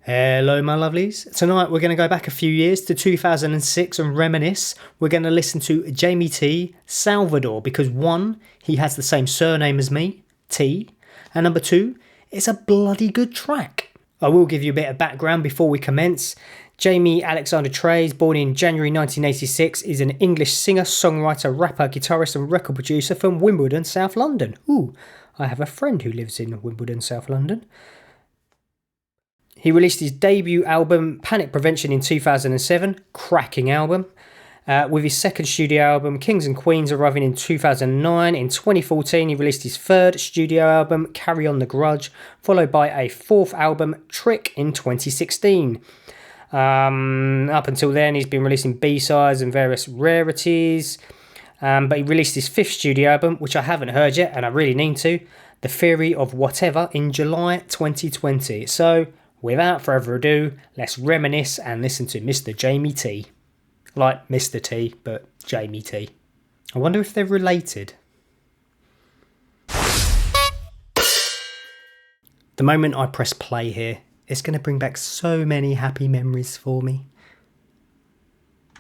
Hello my lovelies. Tonight we're going to go back a few years to 2006 and reminisce. We're going to listen to Jamie T, Salvador, because one, he has the same surname as me, T, and number two, it's a bloody good track. I will give you a bit of background before we commence. Jamie Alexander Trays, born in January 1986, is an English singer, songwriter, rapper, guitarist and record producer from Wimbledon, South London. Ooh, I have a friend who lives in Wimbledon, South London. He released his debut album, Panic Prevention, in 2007, cracking album, with his second studio album, Kings and Queens, arriving in 2009. In 2014, he released his third studio album, Carry On The Grudge, followed by a fourth album, Trick, in 2016. Up until then, he's been releasing B-sides and various rarities, but he released his fifth studio album, which I haven't heard yet, and I really need to, The Theory of Whatever, in July 2020. So, without further ado, let's reminisce and listen to Mr. Jamie T. Like Mr. T, but Jamie T. I wonder if they're related. The moment I press play here, it's going to bring back so many happy memories for me.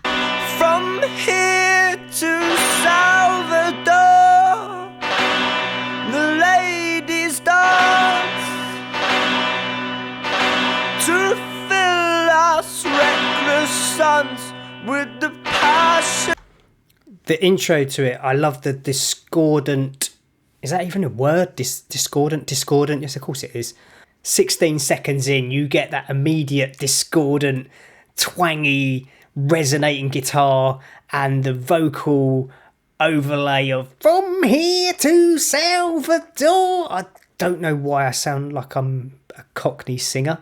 From here to Salvador, the ladies dance to fill us reckless sons with the passion. The intro to it, I love the discordant. Is that even a word? Discordant? Yes, of course it is. 16 seconds in, you get that immediate discordant, twangy, resonating guitar and the vocal overlay of From Here to Salvador. I don't know why I sound like I'm a Cockney singer,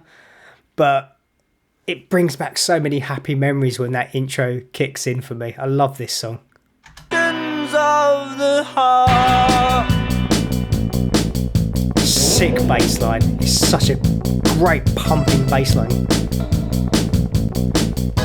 but it brings back so many happy memories when that intro kicks in for me. I love this song. Of the heart. Sick bass line. It's such a great pumping bass line.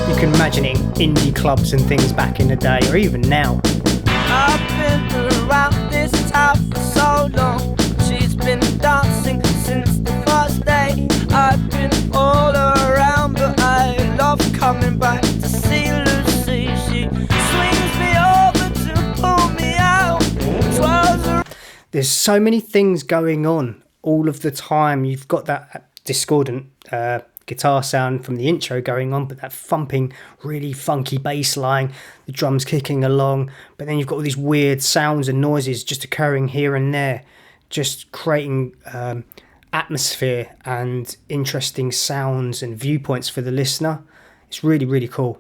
You can imagine it in indie clubs and things back in the day, or even now. I've been around this town for so long. She's been dancing since the first day. I've been all around, but I love coming back to see Lucy. She swings me over to pull me out. There's so many things going on all of the time. You've got that discordant guitar sound from the intro going on, but that thumping, really funky bass line, the drums kicking along, but then you've got all these weird sounds and noises just occurring here and there, just creating atmosphere and interesting sounds and viewpoints for the listener. It's really, really cool.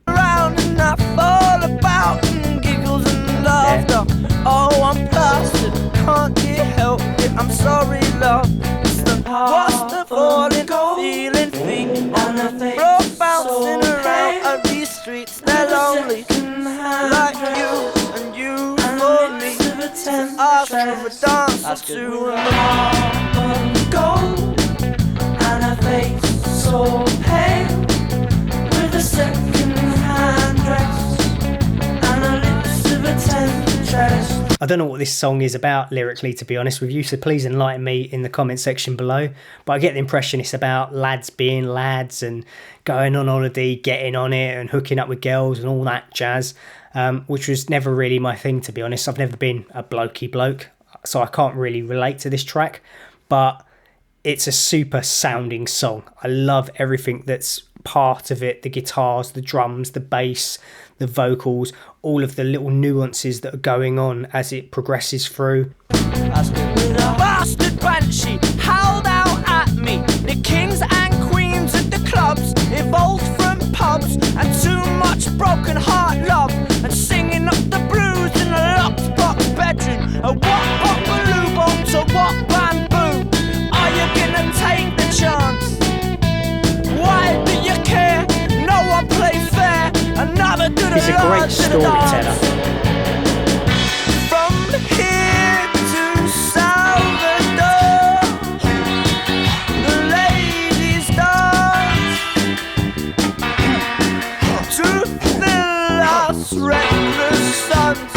Around and I fall about and giggles and laughter. Yeah. Oh, I'm plastic, can't get help it. I'm sorry, love. It's the what's the falling, feeling feet on the floor, bouncing around of these streets. They're lonely, like you and you for me. Ask for a dance or two. Gold and a face so pale, with a second-hand dress and the lips of a temptress. I don't know what this song is about lyrically, to be honest with you, so please enlighten me in the comment section below. But I get the impression it's about lads being lads and going on holiday, getting on it and hooking up with girls and all that jazz, which was never really my thing, to be honest. I've never been a blokey bloke, so I can't really relate to this track, but it's a super sounding song. I love everything that's part of it, the guitars, the drums, the bass, the vocals, all of the little nuances that are going on as it progresses through. Bastard banshee howled out at me. The kings and queens at the clubs evolved from pubs and too much broken heart love and singing up the blues in a locked box bedroom. A what buckaloo bomb to what bamboo? Are you gonna take the chance? Why do you care? No one play fair. Another good He's a great storyteller. From here to Salvador, the ladies dance to fill us reckless sons.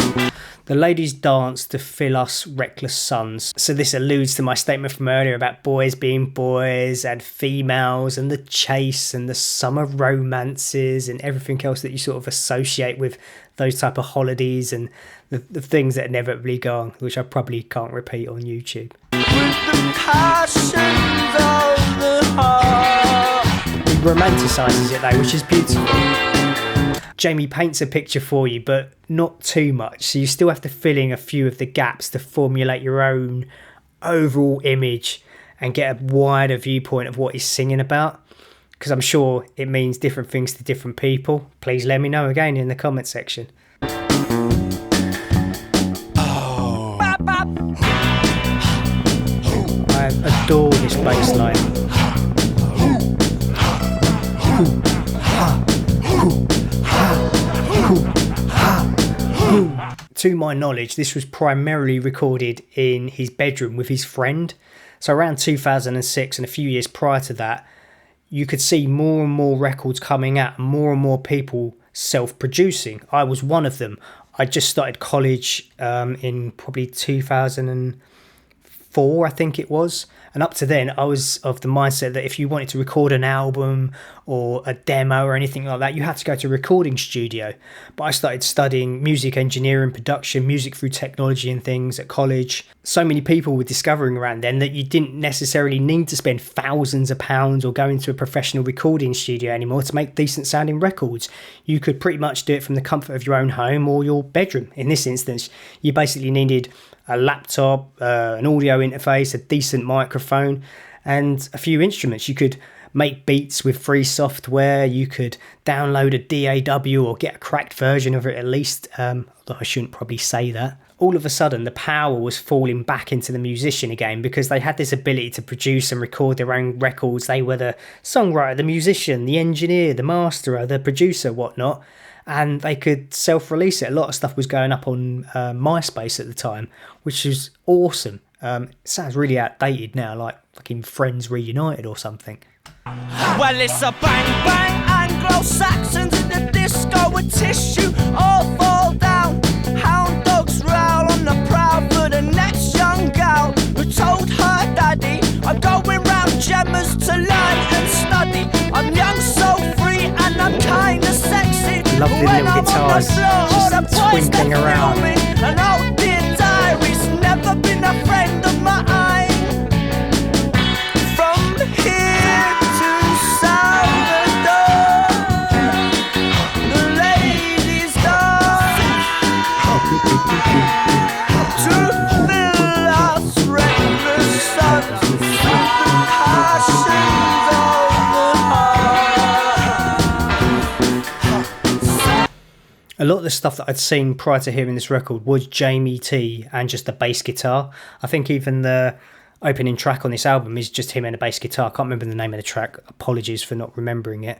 The ladies dance to fill us reckless sons. So this alludes to my statement from earlier about boys being boys and females and the chase and the summer romances and everything else that you sort of associate with those type of holidays and the things that inevitably go on, which I probably can't repeat on YouTube. With the passions of the heart. He romanticises it though, which is beautiful. Jamie paints a picture for you, but not too much. So you still have to fill in a few of the gaps to formulate your own overall image and get a wider viewpoint of what he's singing about. Because I'm sure it means different things to different people. Please let me know again in the comment section. I adore this bass line. To my knowledge, this was primarily recorded in his bedroom with his friend. So around 2006 and a few years prior to that, you could see more and more records coming out, more and more people self-producing. I was one of them. I just started college in probably 2004, I think it was. And up to then, I was of the mindset that if you wanted to record an album or a demo or anything like that, you had to go to a recording studio. But I started studying music engineering, production, music through technology and things at college. So many people were discovering around then that you didn't necessarily need to spend thousands of pounds or go into a professional recording studio anymore to make decent sounding records. You could pretty much do it from the comfort of your own home or your bedroom. In this instance, you basically needed a laptop, an audio interface, a decent microphone, and a few instruments. You could make beats with free software. You could download a DAW or get a cracked version of it at least, although I shouldn't probably say that. All of a sudden, the power was falling back into the musician again because they had this ability to produce and record their own records. They were the songwriter, the musician, the engineer, the masterer, the producer, whatnot. And they could self-release it. A lot of stuff was going up on MySpace at the time, which was awesome. It sounds really outdated now, like fucking Friends Reunited or something. Well, it's a bang bang, Anglo-Saxons in the disco with tissue all fall down. Hound dogs growl on the prowl for the next young gal who told her daddy, I'm going round Gemma's to learn and study. I'm young, so free, and I'm kinda sexy. Lovely little guitars just twinkling around. An old dear diary's never been a friend of mine. From here to Salvador, the ladies dance to fill us reckless sons with the passions of the heart. A lot of the stuff that I'd seen prior to hearing this record was Jamie T and just the bass guitar. I think even the opening track on this album is just him and a bass guitar. I can't remember the name of the track. Apologies for not remembering it.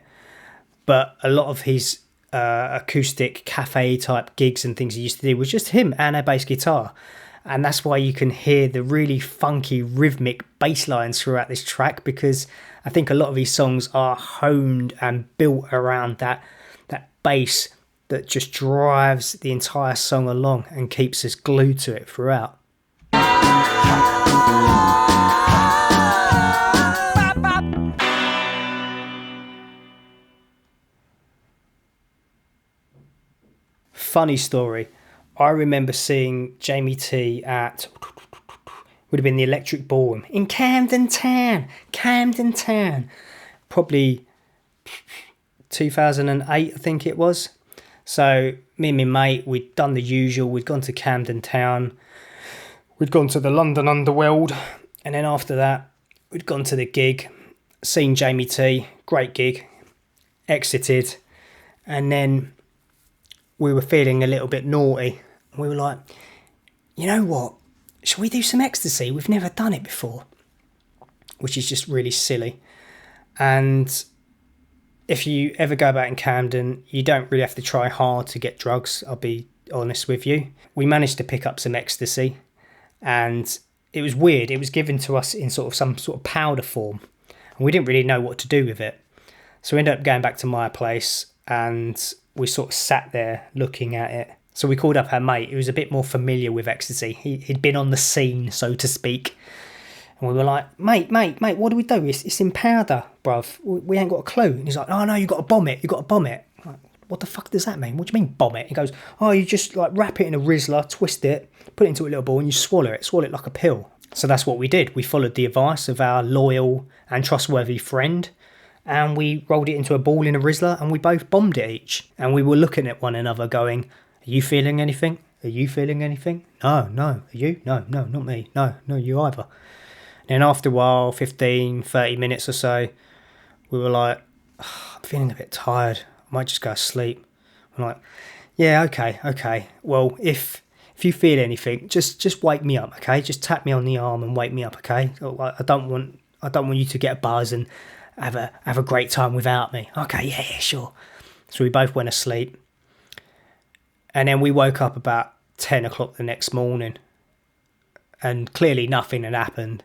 But a lot of his acoustic cafe type gigs and things he used to do was just him and a bass guitar. And that's why you can hear the really funky rhythmic bass lines throughout this track, because I think a lot of these songs are honed and built around that bass that just drives the entire song along and keeps us glued to it throughout. Funny story. I remember seeing Jamie T at, would have been the Electric Ballroom in Camden Town, probably 2008, I think it was. So me and my mate, we'd done the usual. We'd gone to Camden Town. We'd gone to the London Underworld. And then after that, we'd gone to the gig, seen Jamie T, great gig, exited. And then we were feeling a little bit naughty. We were like, you know what? Shall we do some ecstasy? We've never done it before. Which is just really silly. And if you ever go about in Camden, you don't really have to try hard to get drugs, I'll be honest with you. We managed to pick up some ecstasy, and it was weird. It was given to us in some sort of powder form, and we didn't really know what to do with it. So we ended up going back to my place, and we sort of sat there looking at it. So we called up our mate who was a bit more familiar with ecstasy. He'd been on the scene, so to speak. And we were like, mate, what do we do? It's in powder, bruv. We ain't got a clue. And he's like, oh no, you got to bomb it. I'm like, what the fuck does that mean? What do you mean bomb it? He goes, oh, you just like wrap it in a Rizzler, twist it, put it into a little ball and you swallow it like a pill. So that's what we did. We followed the advice of our loyal and trustworthy friend and we rolled it into a ball in a Rizzler and we both bombed it each. And we were looking at one another going, are you feeling anything? Are you feeling anything? No. Are you? No, not me. No, you either. And after a while, 15, 30 minutes or so, we were like, oh, I'm feeling a bit tired. I might just go to sleep. I'm like, yeah, okay. Well, if you feel anything, just wake me up, okay? Just tap me on the arm and wake me up, okay? I don't want you to get a buzz and have a great time without me. Okay, yeah, sure. So we both went to sleep. And then we woke up about 10 o'clock the next morning. And clearly nothing had happened.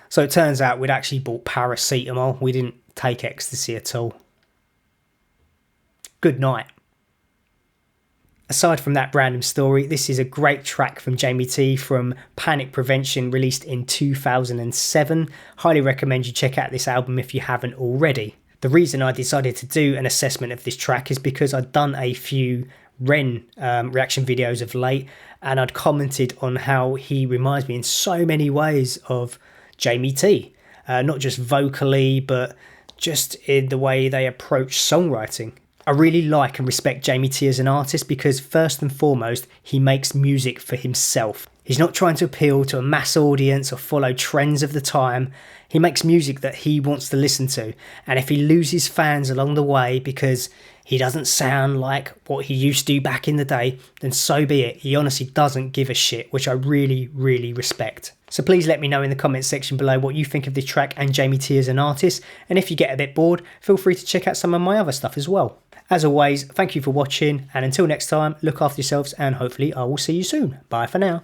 So it turns out we'd actually bought paracetamol. We didn't take ecstasy at all. Good night. Aside from that random story, this is a great track from Jamie T from Panic Prevention, released in 2007. Highly recommend you check out this album if you haven't already. The reason I decided to do an assessment of this track is because I'd done a few Ren reaction videos of late and I'd commented on how he reminds me in so many ways of Jamie T. Not just vocally, but just in the way they approach songwriting. I really like and respect Jamie T as an artist because first and foremost, he makes music for himself. He's not trying to appeal to a mass audience or follow trends of the time. He makes music that he wants to listen to. And if he loses fans along the way because he doesn't sound like what he used to do back in the day, then so be it. He honestly doesn't give a shit, which I really, really respect. So please let me know in the comments section below what you think of this track and Jamie T as an artist. And if you get a bit bored, feel free to check out some of my other stuff as well. As always, thank you for watching, and until next time, look after yourselves and hopefully I will see you soon. Bye for now.